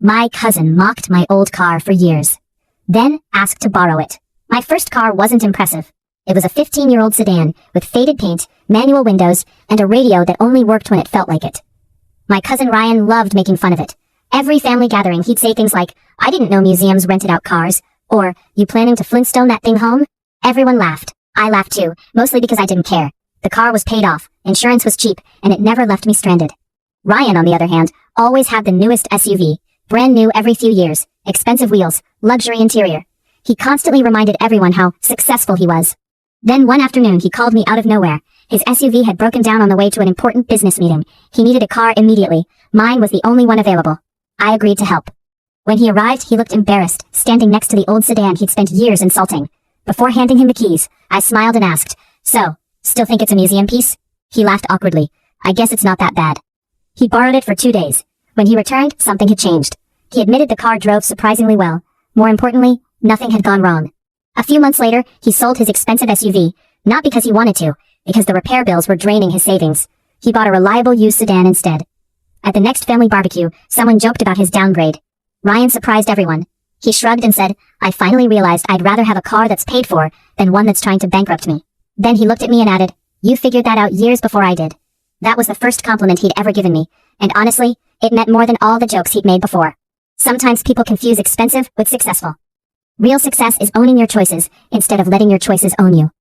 My cousin mocked my old car for years, then asked to borrow it. My first car wasn't impressive. It was a 15-year-old sedan with faded paint, manual windows, and a radio that only worked when it felt like it. My cousin Ryan loved making fun of it. Every family gathering, he'd say things like, "I didn't know museums rented out cars," or, "You planning to Flintstone that thing home?" Everyone laughed. I laughed too, mostly because I didn't care. The car was paid off, insurance was cheap, and it never left me stranded. Ryan, on the other hand, always had the newest SUV, brand new every few years, expensive wheels, luxury interior. He constantly reminded everyone how successful he was. Then one afternoon he called me out of nowhere. His SUV had broken down on the way to an important business meeting. He needed a car immediately. Mine was the only one available. I agreed to help. When he arrived, he looked embarrassed, standing next to the old sedan he'd spent years insulting. Before handing him the keys, I smiled and asked, "So, still think it's a museum piece?" He laughed awkwardly. "I guess it's not that bad." He borrowed it for 2 days. When he returned, something had changed. He admitted the car drove surprisingly well. More importantly, nothing had gone wrong. A few months later, he sold his expensive SUV, not because he wanted to, because the repair bills were draining his savings. He bought a reliable used sedan instead. At the next family barbecue, someone joked about his downgrade. Ryan surprised everyone. He shrugged and said, "I finally realized I'd rather have a car that's paid for than one that's trying to bankrupt me." Then he looked at me and added, "You figured that out years before I did." That was the first compliment he'd ever given me, and honestly, it meant more than all the jokes he'd made before. Sometimes people confuse expensive with successful. Real success is owning your choices instead of letting your choices own you.